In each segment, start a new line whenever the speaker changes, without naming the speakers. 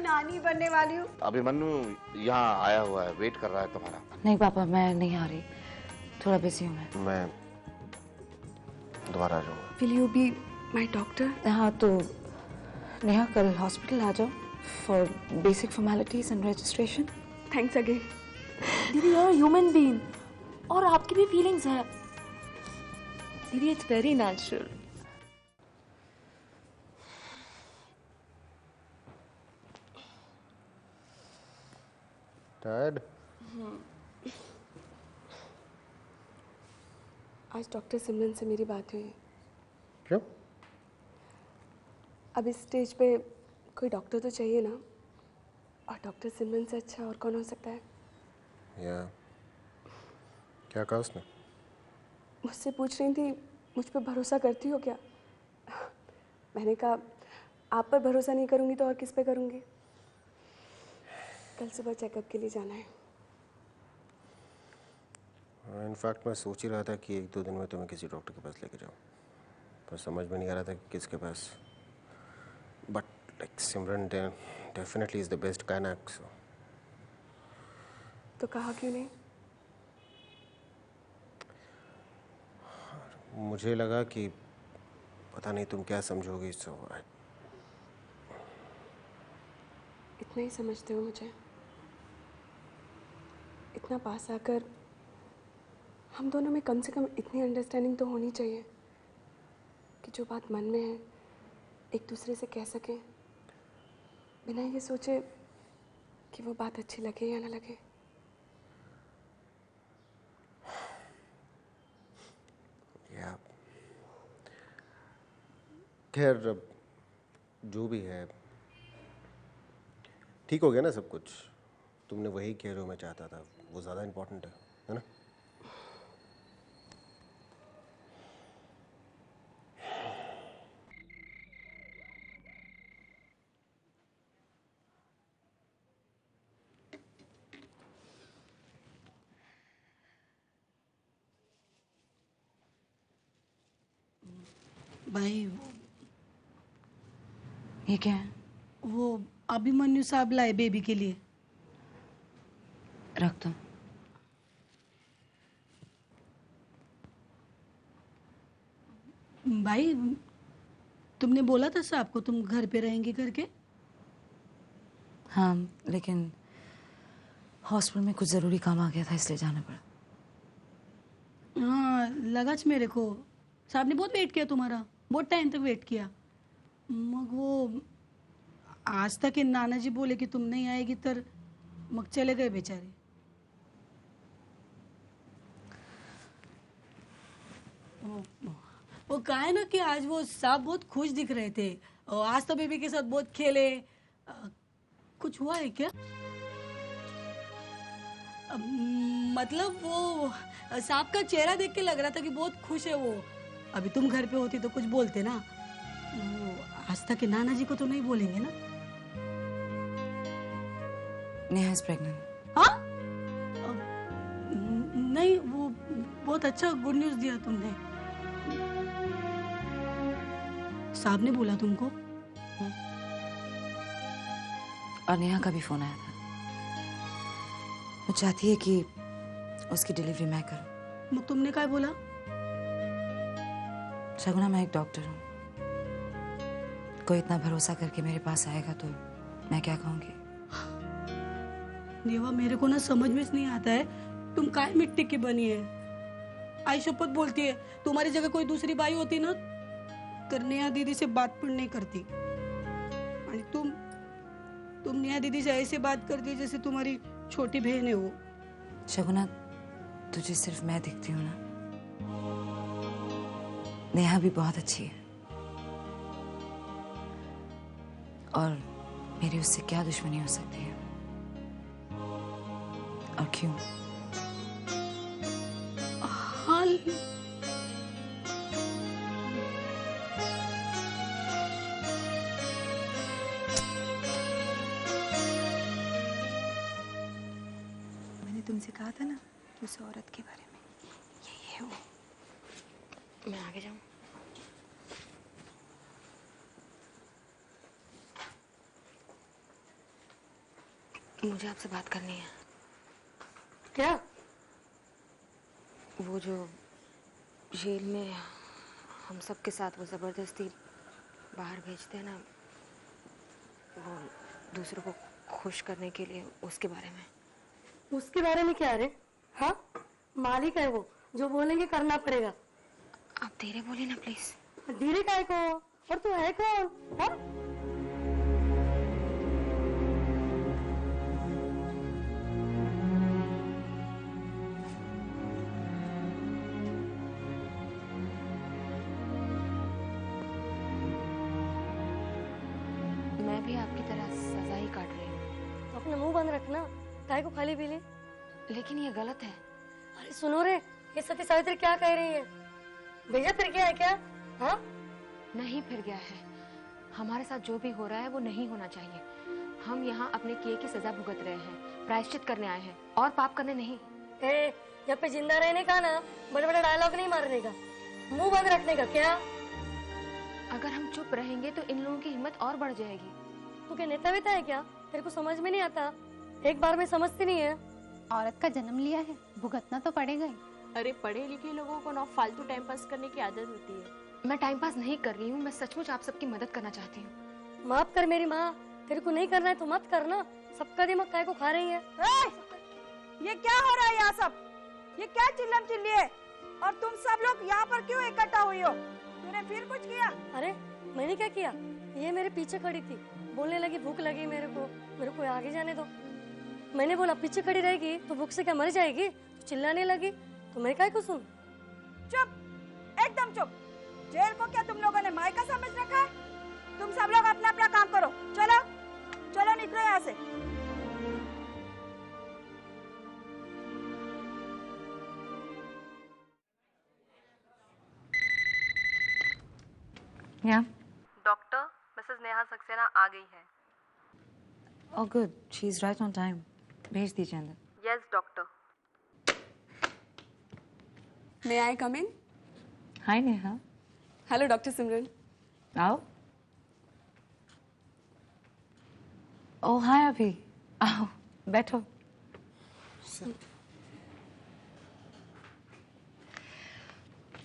बड़ी नानी बनने वाली हूँ।
अभिमन्यु यहाँ आया हुआ है, वेट कर रहा है तुम्हारा।
नहीं पापा, मैं नहीं आ रही, थोड़ा बिजी हूँ
मैं दोबारा आ जाऊंगा।
Will you be my doctor?
हाँ तो नेहा कल हॉस्पिटल आ जाओ for basic formalities and registration.
Thanks again.
दीदी यार ह्यूमन बीइंग और आपकी भी फीलिंग्स है
दीदी, it's very natural.
Tired?
आज डॉक्टर सिमरन से मेरी बात हुई।
क्यों?
अब इस स्टेज पे कोई डॉक्टर तो चाहिए ना, और डॉक्टर सिमरन से अच्छा और कौन हो सकता है।
या क्या कहा उसने?
मुझसे पूछ रही थी मुझ पर भरोसा करती हो क्या। मैंने कहा आप पर भरोसा नहीं करूँगी तो और किस पे करूँगी। कल सुबह चेकअप के लिए जाना है।
इनफैक्ट मैं सोच ही रहा था कि 1-2 दिन में तुम्हें किसी डॉक्टर के पास लेके जाऊँ, पर समझ में नहीं आ रहा था कि किसके पास। But like Simran definitely is the best gynaec. So
तो कहा क्यों नहीं?
मुझे लगा कि पता नहीं तुम क्या समझोगी। सो
इतना ही समझते हो मुझे? इतना पास आकर हम दोनों में कम से कम इतनी अंडरस्टैंडिंग तो होनी चाहिए कि जो बात मन में है एक दूसरे से कह सकें, बिना ये सोचे कि वो बात अच्छी लगे या ना लगे।
या खैर जो भी है ठीक हो गया ना सब कुछ। तुमने वही किया जो मैं चाहता था, वो ज़्यादा इम्पोर्टेंट है ना?
भाई
ये क्या है?
वो अभिमन्यु साहब लाए बेबी के लिए।
रख दो।
भाई तुमने बोला था साहब को तुम घर पे रहेंगी करके।
हाँ लेकिन हॉस्पिटल में कुछ ज़रूरी काम आ गया था इसलिए जाना पड़ा।
हाँ लगाच मेरे को साहब ने बहुत वेट किया तुम्हारा, बहुत टाइम तक वेट किया। मग वो आज तक के नाना जी बोले कि तुम नहीं आएगी तर मग चले गए बेचारे। वो कहा है ना कि आज वो साहब बहुत खुश दिख रहे थे और आज तो बेबी के साथ बहुत खेले। कुछ हुआ है क्या? मतलब वो साहब का चेहरा देख के लग रहा था कि बहुत खुश है वो। अभी तुम घर पे होती तो कुछ बोलते ना। वो आज तक के नाना जी को तो नहीं बोलेंगे ना?
Neha is pregnant.
हाँ? नहीं वो बहुत अच्छा गुड न्यूज दिया तुमने। साहब ने बोला तुमको?
और नेहा का भी फोन आया था। वो चाहती है कि उसकी डिलीवरी मैं करूं।
मग तुमने क्या बोला?
शगुना, मैं एक डॉक्टर हूँ, कोई इतना भरोसा करके मेरे पास आएगा तो मैं क्या कहूँगी।
देवा मेरे को ना समझ में नहीं आता है तुम काय मिट्टी की बनी है। आई शपथ बोलती है तुम्हारी जगह कोई दूसरी बाई होती ना तो नेहा दीदी से बात पण नहीं करती। आणि तुम नेहा दीदी से ऐसे बात करती जैसे तुम्हारी छोटी बहन है वो।
शगुना, तुझे सिर्फ मैं दिखती हूँ ना, नेहा भी बहुत अच्छी है और मेरी उससे क्या दुश्मनी हो सकती है और क्यों?
हाँ
मैंने तुमसे कहा था ना कि उस औरत के बारे में, यही है वो।
मैं आगे जाऊँ? मुझे आपसे बात करनी है।
क्या?
वो जो जेल में हम सब के साथ वो ज़बरदस्ती बाहर भेजते हैं ना, वो दूसरों को खुश करने के लिए, उसके बारे में।
उसके बारे में क्या रे? हाँ, मालिक है वो, जो बोलेंगे करना पड़ेगा।
आप धीरे बोलिए ना प्लीज।
धीरे काय को? और तू है कौन? हाँ?
मैं भी आपकी तरह सजा ही काट रही हूँ।
अपना मुंह बंद रखना, काय को खाली पीली।
लेकिन ये गलत है।
अरे सुनो रे, ये सती सावित्री क्या कह रही है? भैया फिर गया है क्या? हाँ?
नहीं फिर गया है। हमारे साथ जो भी हो रहा है वो नहीं होना चाहिए। हम यहाँ अपने किए की सजा भुगत रहे हैं, प्रायश्चित करने आए हैं, और पाप करने नहीं।
यहाँ पे जिंदा रहने का ना, बड़े बड़े डायलॉग नहीं मारने का, मुंह बंद रखने का। क्या?
अगर हम चुप रहेंगे तो इन लोगों की हिम्मत और बढ़ जाएगी।
तू क्या नेता वेता है क्या? तेरे को समझ में नहीं आता? एक बार में समझती नहीं है।
औरत का जन्म लिया है, भुगतना तो पड़ेगा ही।
अरे पढ़े लिखे लोगों को ना फालतू टाइम पास करने की आदत होती है।
मैं टाइम पास नहीं कर रही हूँ, मैं सचमुच आप सबकी मदद करना चाहती हूँ।
माफ कर मेरी माँ, तेरे को नहीं करना है तो मत करना। सबका दिमाग काय को खा रही है।
ये क्या हो रहा है यहाँ सब? ये क्या चिल्लम चिल्ली है? और तुम सब लोग यहाँ पर क्यों इकट्ठा हुई हो? तूने फिर कुछ किया?
अरे मैंने क्या किया? ये मेरे पीछे खड़ी थी, बोलने लगी भूख लगी मेरे को आगे जाने दो। मैंने बोला पीछे खड़ी रहेगी तो भूख से क्या मर जाएगी? तो चिल्लाने लगी, तो मैं काय को सुन?
चुप, एकदम चुप। जेल को क्या तुम लोगों ने मायका समझ रखा है? तुम सब लोग अपना अपना काम करो। चलो चलो निकलो यहाँ से।
Yeah.
Doctor, Mrs Neha Saxena आ गई है।
Oh good, she's right on time. भेज दीजिए अंदर।
Yes doctor.
May I come in?
Hi Neha.
Hello, Dr. Simran.
आओ। Oh hi अभी। आओ, बैठो।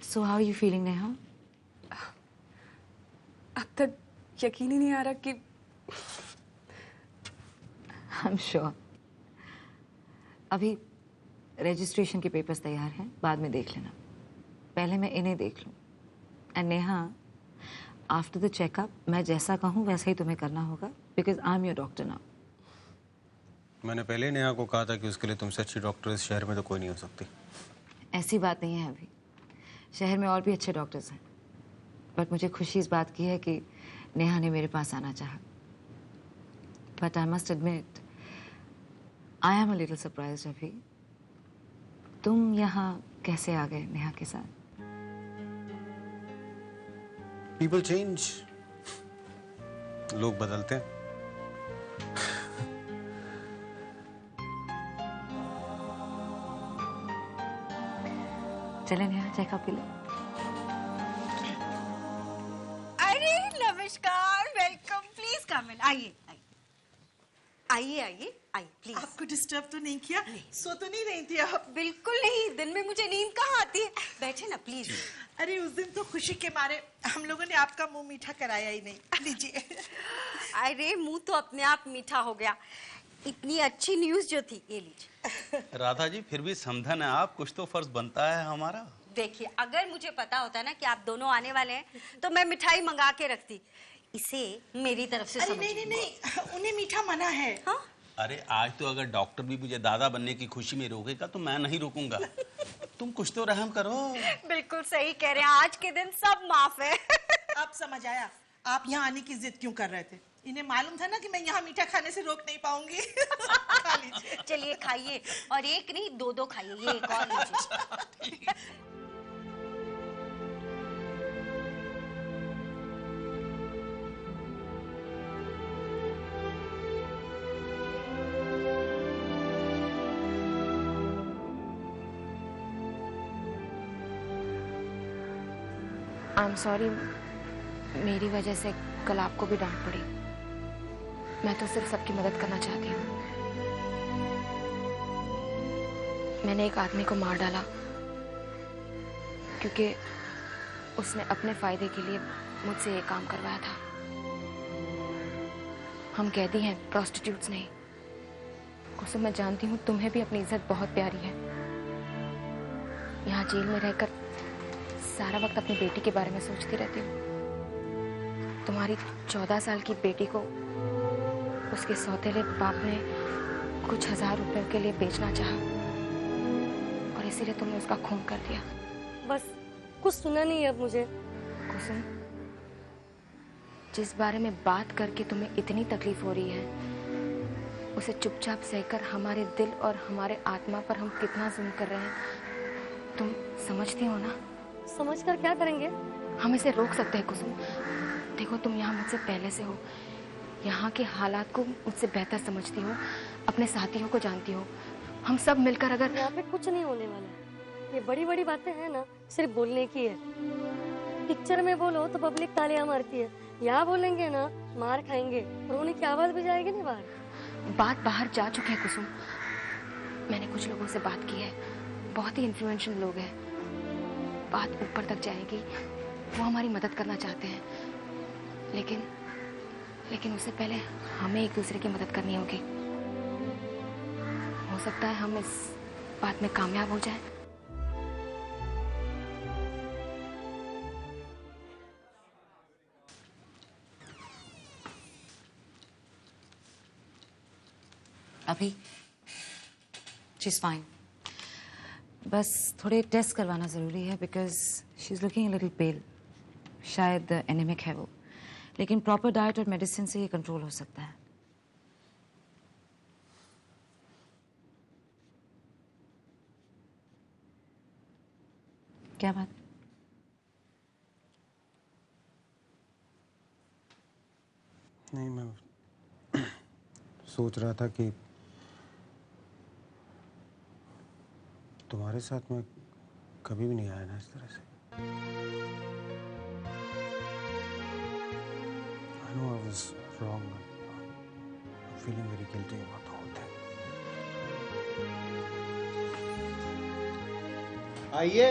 So how are you feeling Neha?
अब तक यकीन ही नहीं आ रहा कि
I'm sure. अभी रजिस्ट्रेशन के पेपर्स तैयार हैं, बाद में देख लेना। पहले मैं इन्हें देख लूँ। And Neha, after the checkup मैं जैसा कहूँ वैसा ही तुम्हें करना होगा, because I am your doctor now.
मैंने पहले नेहा को कहा था कि उसके लिए तुमसे अच्छी डॉक्टर इस शहर में तो कोई नहीं हो सकती।
ऐसी बात नहीं है अभी, शहर में और भी अच्छे डॉक्टर्स हैं। बट मुझे खुशी इस बात की है कि नेहा ने मेरे पास आना चाहा। But I must admit, I am a little surprised अभी। तुम यहाँ कैसे आ गए नेहा के साथ?
People change. लोग बदलते हैं।
चले नेहा, चेकअप के लिए।
अरे नमस्कार, वेलकम, प्लीज कम इन। आइए आइए आइए आइए प्लीज।
आपको डिस्टर्ब तो नहीं किया? सो तो नहीं रही थी आप?
बिल्कुल नहीं, दिन में मुझे नींद कहाँ आती है। बैठे ना प्लीज।
अरे उस दिन तो खुशी के मारे हम लोगों ने आपका मुंह मीठा कराया ही नहीं। लीजिए।
अरे मुंह तो अपने आप मीठा हो गया। इतनी अच्छी न्यूज जो थी, ये लीजिए।
राधा जी, फिर भी समझन है आप, कुछ तो फर्ज बनता है हमारा।
देखिए, अगर मुझे पता होता ना कि आप दोनों आने वाले हैं तो मैं मिठाई मंगा के रखती। इसे मेरी तरफ से समझ।
नहीं, उन्हें मीठा मना है।
हाँ?
अरे आज तो अगर डॉक्टर भी मुझे दादा बनने की खुशी में रोकेगा तो मैं नहीं रोकूंगा। तुम कुछ तो रहम करो।
बिल्कुल सही कह रहे हैं, आज के दिन सब माफ है।
आप समझ आया, आप यहाँ आने की जिद क्यों कर रहे थे? इन्हें मालूम था ना कि मैं यहाँ मीठा खाने से रोक नहीं पाऊंगी। खा लीजिए।
चलिए खाइए, और एक नहीं दो खाइए। ये एक और लीजिए।
आई एम सॉरी, मेरी वजह से कल आपको भी डांट पड़ी। मैं तो सिर्फ सबकी मदद करना चाहती हूँ।
मैंने एक आदमी को मार डाला क्योंकि उसने अपने फायदे के लिए मुझसे ये काम करवाया था। हम कैदी हैं, प्रोस्टिट्यूट्स नहीं। कुसुम, मैं जानती हूँ तुम्हें भी अपनी इज्जत बहुत प्यारी है। यहाँ जेल में रहकर सारा वक्त अपनी बेटी के बारे में सोचती रहती हूँ। तुम्हारी 14 साल की बेटी को उसके सौतेले बाप ने कुछ 1000 रुपयों के लिए बेचना चाहा और इसीलिए तुमने उसका खून कर दिया।
बस कुछ सुना नहीं है अब मुझे।
कुसुम, जिस बारे में बात करके तुम्हें इतनी तकलीफ हो रही है उसे चुपचाप सहकर हमारे दिल और हमारे आत्मा पर हम कितना जुल्म कर रहे हैं तुम समझती हो ना?
समझकर क्या करेंगे?
हम इसे रोक सकते हैं कुसुम। देखो, तुम यहाँ मुझसे पहले से हो, यहाँ के हालात को मुझसे बेहतर समझती हो, अपने साथियों को जानती हो। हम सब मिलकर अगर
यहाँ पे कुछ नहीं होने वाला। ये बड़ी बड़ी बातें हैं ना, सिर्फ बोलने की है। पिक्चर में बोलो तो पब्लिक तालियां मारती है, यहाँ बोलेंगे ना मार खाएंगे, रोने की आवाज भी जाएगी नहीं बाहर।
बात बाहर जा चुकी है कुसुम। मैंने कुछ लोगों से बात की है, बहुत ही इन्फ्लुएंशियल लोग हैं। बात ऊपर तक जाएगी, वो हमारी मदद करना चाहते हैं, लेकिन उससे पहले हमें एक दूसरे की मदद करनी होगी। हो सकता है हम इस बात में कामयाब हो जाएं।
अभी शी इज फाइन, बस थोड़े टेस्ट करवाना ज़रूरी है because she is looking little pale. शायद एनीमिक है वो, लेकिन प्रॉपर डाइट और मेडिसिन से ये कंट्रोल हो सकता है। क्या बात?
नहीं, मैं सोच रहा था कि तुम्हारे साथ में कभी भी नहीं आया ना इस तरह से। I know I was wrong. I'm feeling very guilty about the whole thing. आइए।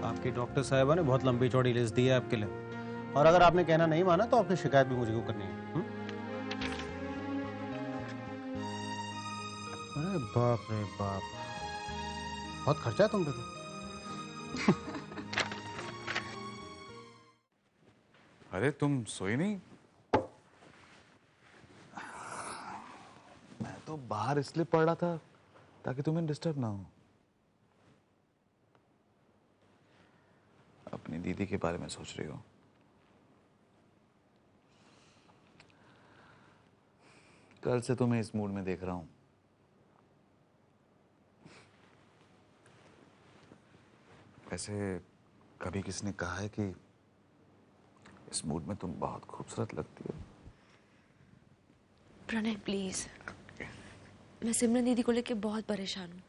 आपकी डॉक्टर साहिबा ने बहुत लंबी चौड़ी लिस्ट दी है आपके लिए, और अगर आपने कहना नहीं माना तो आपकी शिकायत भी मुझे को करनी है। अरे बाप रे बाप, बहुत खर्चा है तुम पे तो।
अरे तुम सोई नहीं? मैं तो बाहर इसलिए पढ़ रहा था ताकि तुम्हें डिस्टर्ब ना हो। अपनी दीदी के बारे में सोच रही हो? कल से तुम्हें इस मूड में देख रहा हूं। वैसे कभी किसने कहा है कि इस मूड में तुम बहुत खूबसूरत लगती हो?
प्रणय प्लीज, मैं सिमरन दीदी को लेके बहुत परेशान हूँ।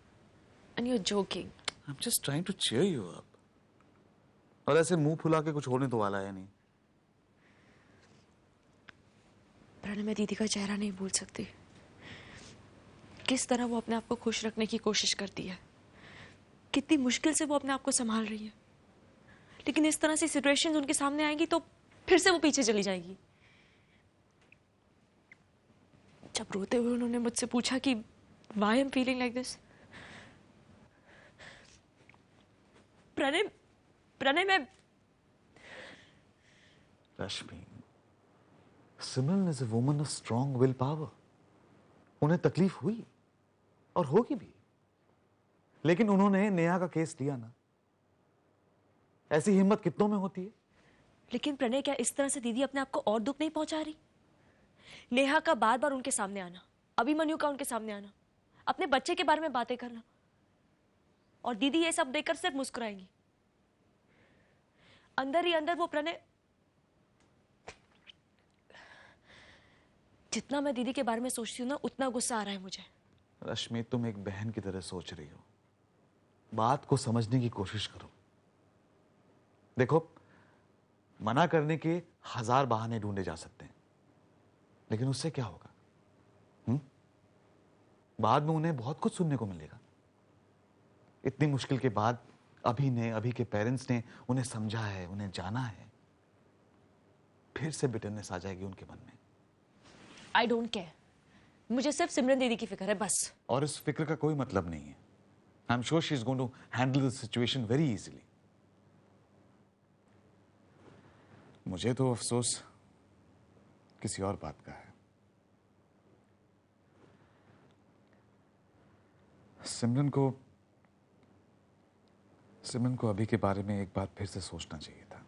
And you are joking.
I am just trying to cheer you up. और ऐसे मुंह फुला के कुछ होने तो वाला है नहीं।
प्रणय, मैं दीदी का चेहरा नहीं भूल सकती। किस तरह वो अपने आप को खुश रखने की कोशिश करती है, कितनी मुश्किल से वो अपने आप को संभाल रही है, लेकिन इस तरह से सिचुएशंस उनके सामने आएंगी तो फिर से वो पीछे चली जाएगी। जब रोते हुए उन्होंने मुझसे पूछा कि why I'm feeling like this, Pranay मैं
Rashmi, Simran is a woman of strong will power. उन्हें तकलीफ हुई और होगी भी, लेकिन उन्होंने नेहा का केस लिया ना। ऐसी हिम्मत कितनों में होती है।
लेकिन प्रणय, क्या इस तरह से दीदी अपने आप को और दुख नहीं पहुंचा रही? नेहा का बार बार उनके सामने आना, अभिमन्यु का उनके सामने आना, अपने बच्चे के बारे में बातें करना, और दीदी ये सब देखकर सिर्फ मुस्कुराएंगी। अंदर ही अंदर वो प्रणय, जितना मैं दीदी के बारे में सोचती हूँ ना, उतना गुस्सा आ रहा है मुझे।
रश्मि, तुम एक बहन की तरह सोच रही हो। बात को समझने की कोशिश करो। देखो, मना करने के 1000 बहाने ढूंढे जा सकते हैं, लेकिन उससे क्या होगा? बाद में उन्हें बहुत कुछ सुनने को मिलेगा। इतनी मुश्किल के बाद अभी के पेरेंट्स ने उन्हें समझा है, उन्हें जाना है, फिर से बिटरनेस आ जाएगी उनके मन में।
आई डोंट केयर, मुझे सिर्फ सिमरन दीदी की फिक्र है बस।
और इस फिक्र का कोई मतलब नहीं है। I am sure she is going to handle the situation very easily. मुझे तो अफसोस किसी और बात का है। सिमरन को अभी के बारे में एक बार फिर से सोचना चाहिए था।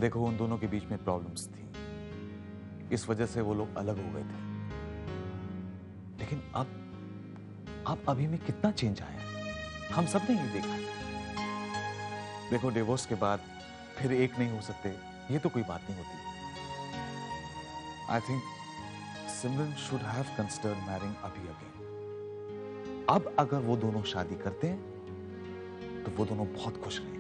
देखो, उन दोनों के बीच में प्रॉब्लम्स थी, इस वजह से वो लोग अलग हो गए थे। लेकिन अब अभी में कितना चेंज आया है, हम सब ने ये देखा है। देखो, डिवोर्स के बाद फिर एक नहीं हो सकते, ये तो कोई बात नहीं होती। I think Simran should have considered marrying अभी अगेन। अब अगर वो दोनों शादी करते हैं तो वो दोनों बहुत खुश रहेंगे।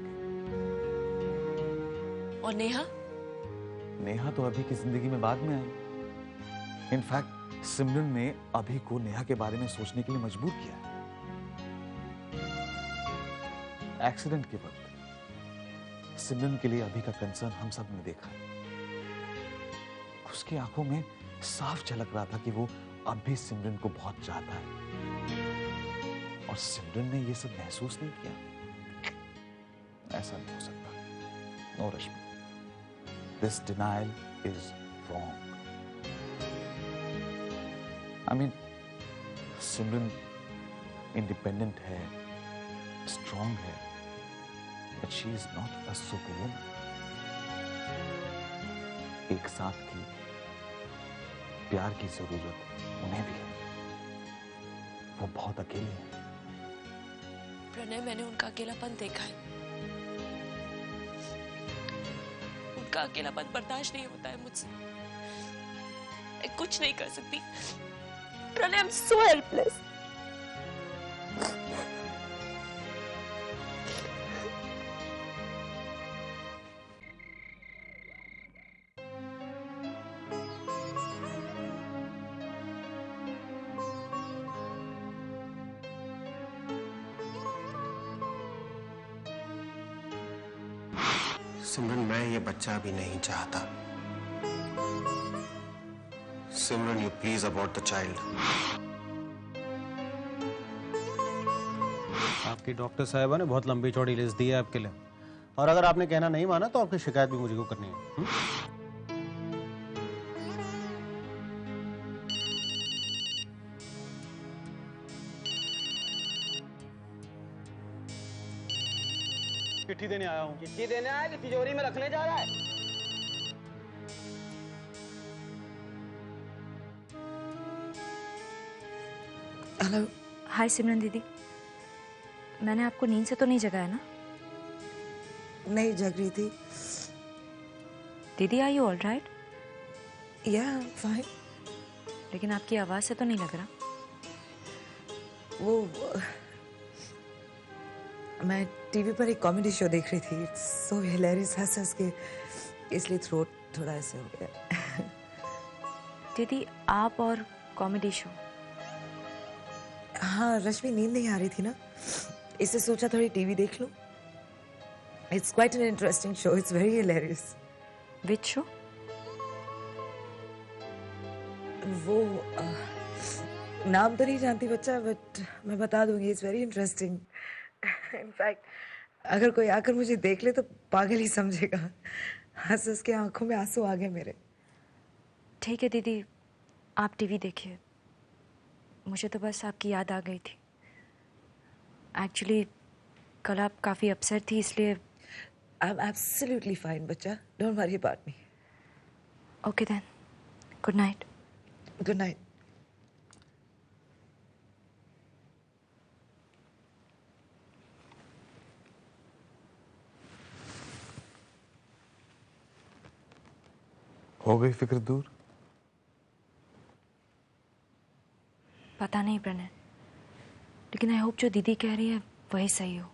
और नेहा
तो अभी की जिंदगी में बाद में आई। इनफैक्ट सिमरन ने अभी को नेहा के बारे में सोचने के लिए मजबूर किया है। एक्सीडेंट के वक्त सिमरन के लिए अभी का कंसर्न हम सब ने देखा है। उसकी आंखों में साफ झलक रहा था कि वो अब भी सिमरन को बहुत चाहता है, और सिमरन ने ये सब महसूस नहीं किया। ऐसा नहीं हो सकता। No Rashmi, this denial is wrong. I mean, Simran independent है, स्ट्रॉन्ग है, but she is not a superwoman. एक साथ की प्यार की जरूरत उन्हें भी है। वो बहुत अकेले हैं।
प्रणय, मैंने उनका अकेलापन देखा है। उनका अकेलापन बर्दाश्त नहीं होता है मुझसे। मैं कुछ नहीं कर सकती। Pranay, I am so helpless.
Simran, मैं ये बच्चा अभी नहीं चाहता। Simran, you please abort the child.
आपकी डॉक्टर साहिबा ने बहुत लंबी चौड़ी लिस्ट दी है आपके लिए, और अगर आपने कहना नहीं माना तो आपकी शिकायत भी मुझे को करनी है। चिट्ठी देने आया हूँ।
चिट्ठी देने आया कि तिजोरी में रखने जा रहा है?
हेलो। हाय सिमरन दीदी, मैंने आपको नींद से तो नहीं जगाया ना?
नहीं जग रही थी।
दीदी, आर यू ऑल राइट?
या फाइन।
लेकिन आपकी आवाज से तो नहीं लग रहा।
वो मैं टीवी पर एक कॉमेडी शो देख रही थी। इट्स सो हिलेरियस, हंस हंस के, इसलिए थ्रोट थोड़ा ऐसे हो गया।
दीदी, आप और कॉमेडी शो?
हाँ, रश्मि नींद नहीं आ रही थी ना, इससे सोचा थोड़ी टीवी देख लूं। It's quite an interesting show, it's very hilarious.
Which show?
वो नाम तो नहीं जानती बच्चा, बट मैं बता दूंगी। It's very interesting. इनफैक्ट अगर कोई आकर मुझे देख ले तो पागल ही समझेगा। हंस हंस के आंखों में आंसू आ गए मेरे।
ठीक है दीदी, आप टीवी देखिए। मुझे तो बस आपकी याद आ गई थी। एक्चुअली कल आप काफ़ी अपसेट थी, इसलिए।
आई एम एब्सोल्युटली फाइन बच्चा, don't worry about me.
Okay then, good night.
Good night.
हो गई फिक्र दूर?
पता नहीं प्रणय, लेकिन आई होप जो दीदी कह रही है वही सही हो।